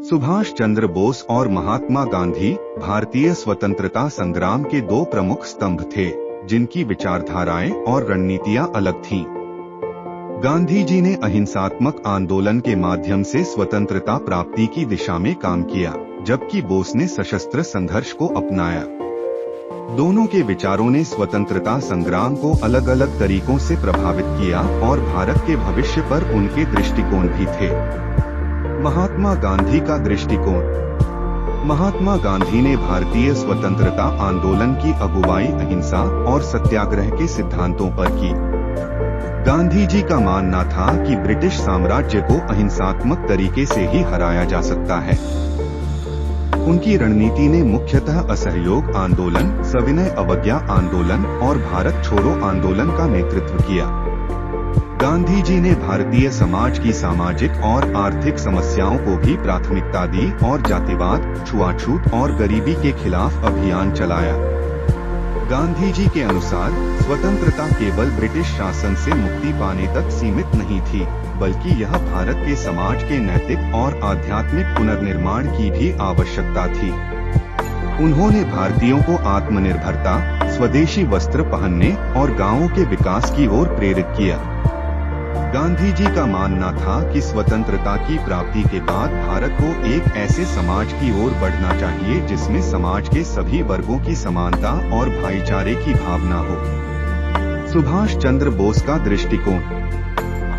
सुभाष चंद्र बोस और महात्मा गांधी भारतीय स्वतंत्रता संग्राम के दो प्रमुख स्तंभ थे, जिनकी विचारधाराएं और रणनीतियां अलग थीं। गांधी जी ने अहिंसात्मक आंदोलन के माध्यम से स्वतंत्रता प्राप्ति की दिशा में काम किया, जबकि बोस ने सशस्त्र संघर्ष को अपनाया। दोनों के विचारों ने स्वतंत्रता संग्राम को अलग अलग तरीकों से प्रभावित किया और भारत के भविष्य पर उनके दृष्टिकोण भी थे। महात्मा गांधी का दृष्टिकोण। महात्मा गांधी ने भारतीय स्वतंत्रता आंदोलन की अगुवाई अहिंसा और सत्याग्रह के सिद्धांतों पर की। गांधी जी का मानना था कि ब्रिटिश साम्राज्य को अहिंसात्मक तरीके से ही हराया जा सकता है। उनकी रणनीति ने मुख्यतः असहयोग आंदोलन, सविनय अवज्ञा आंदोलन और भारत छोड़ो आंदोलन का नेतृत्व किया। गांधी जी ने भारतीय समाज की सामाजिक और आर्थिक समस्याओं को भी प्राथमिकता दी और जातिवाद, छुआछूत और गरीबी के खिलाफ अभियान चलाया। गांधी जी के अनुसार स्वतंत्रता केवल ब्रिटिश शासन से मुक्ति पाने तक सीमित नहीं थी, बल्कि यह भारत के समाज के नैतिक और आध्यात्मिक पुनर्निर्माण की भी आवश्यकता थी। उन्होंने भारतीयों को आत्मनिर्भरता, स्वदेशी वस्त्र पहनने और गांवों के विकास की ओर प्रेरित किया। गांधी जी का मानना था कि स्वतंत्रता की प्राप्ति के बाद भारत को एक ऐसे समाज की ओर बढ़ना चाहिए जिसमें समाज के सभी वर्गों की समानता और भाईचारे की भावना हो। सुभाष चंद्र बोस का दृष्टिकोण।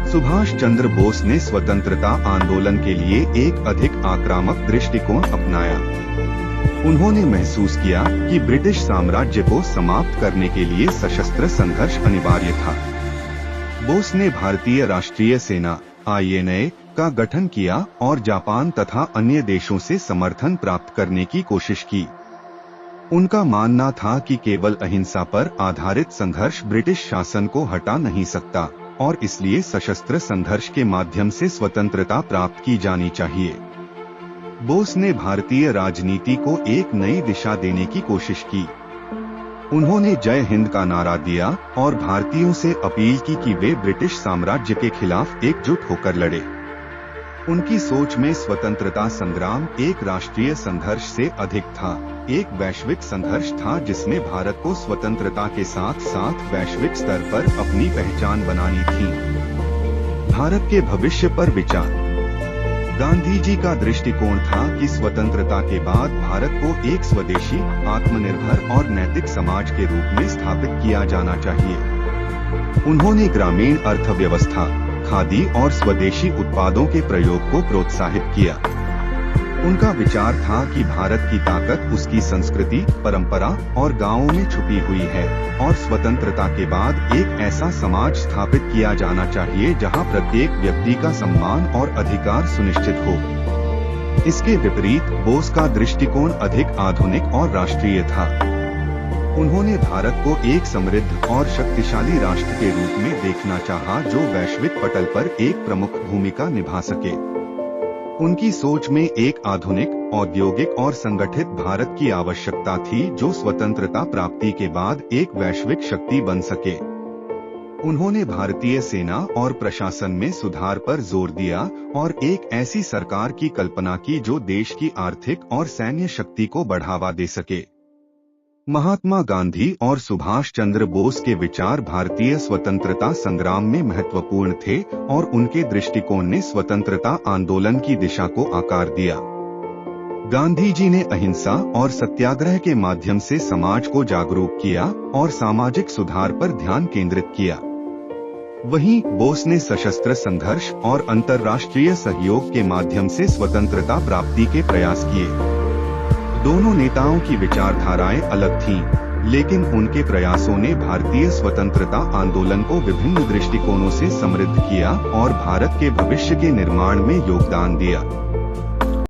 सुभाष चंद्र बोस ने स्वतंत्रता आंदोलन के लिए एक अधिक आक्रामक दृष्टिकोण अपनाया। उन्होंने महसूस किया कि ब्रिटिश साम्राज्य को समाप्त करने के लिए सशस्त्र संघर्ष अनिवार्य था। बोस ने भारतीय राष्ट्रीय सेना (INA) का गठन किया और जापान तथा अन्य देशों से समर्थन प्राप्त करने की कोशिश की। उनका मानना था कि केवल अहिंसा पर आधारित संघर्ष ब्रिटिश शासन को हटा नहीं सकता और इसलिए सशस्त्र संघर्ष के माध्यम से स्वतंत्रता प्राप्त की जानी चाहिए। बोस ने भारतीय राजनीति को एक नई दिशा देने की कोशिश की। उन्होंने जय हिंद का नारा दिया और भारतीयों से अपील की कि वे ब्रिटिश साम्राज्य के खिलाफ एकजुट होकर लड़े। उनकी सोच में स्वतंत्रता संग्राम एक राष्ट्रीय संघर्ष से अधिक था, एक वैश्विक संघर्ष था जिसमें भारत को स्वतंत्रता के साथ साथ वैश्विक स्तर पर अपनी पहचान बनानी थी। भारत के भविष्य पर विचार। गांधी जी का दृष्टिकोण था कि स्वतंत्रता के बाद भारत को एक स्वदेशी, आत्मनिर्भर और नैतिक समाज के रूप में स्थापित किया जाना चाहिए। उन्होंने ग्रामीण अर्थव्यवस्था, खादी और स्वदेशी उत्पादों के प्रयोग को प्रोत्साहित किया। उनका विचार था कि भारत की ताकत उसकी संस्कृति, परंपरा और गांवों में छुपी हुई है और स्वतंत्रता के बाद एक ऐसा समाज स्थापित किया जाना चाहिए जहां प्रत्येक व्यक्ति का सम्मान और अधिकार सुनिश्चित हो। इसके विपरीत बोस का दृष्टिकोण अधिक आधुनिक और राष्ट्रीय था। उन्होंने भारत को एक समृद्ध और शक्तिशाली राष्ट्र के रूप में देखना चाहा जो वैश्विक पटल पर एक प्रमुख भूमिका निभा सके। उनकी सोच में एक आधुनिक, औद्योगिक और संगठित भारत की आवश्यकता थी जो स्वतंत्रता प्राप्ति के बाद एक वैश्विक शक्ति बन सके। उन्होंने भारतीय सेना और प्रशासन में सुधार पर जोर दिया और एक ऐसी सरकार की कल्पना की जो देश की आर्थिक और सैन्य शक्ति को बढ़ावा दे सके। महात्मा गांधी और सुभाष चंद्र बोस के विचार भारतीय स्वतंत्रता संग्राम में महत्वपूर्ण थे और उनके दृष्टिकोण ने स्वतंत्रता आंदोलन की दिशा को आकार दिया। गांधी जी ने अहिंसा और सत्याग्रह के माध्यम से समाज को जागरूक किया और सामाजिक सुधार पर ध्यान केंद्रित किया। वहीं बोस ने सशस्त्र संघर्ष और अंतर्राष्ट्रीय सहयोग के माध्यम से स्वतंत्रता प्राप्ति के प्रयास किए। दोनों नेताओं की विचारधाराएं अलग थीं, लेकिन उनके प्रयासों ने भारतीय स्वतंत्रता आंदोलन को विभिन्न दृष्टिकोणों से समृद्ध किया और भारत के भविष्य के निर्माण में योगदान दिया।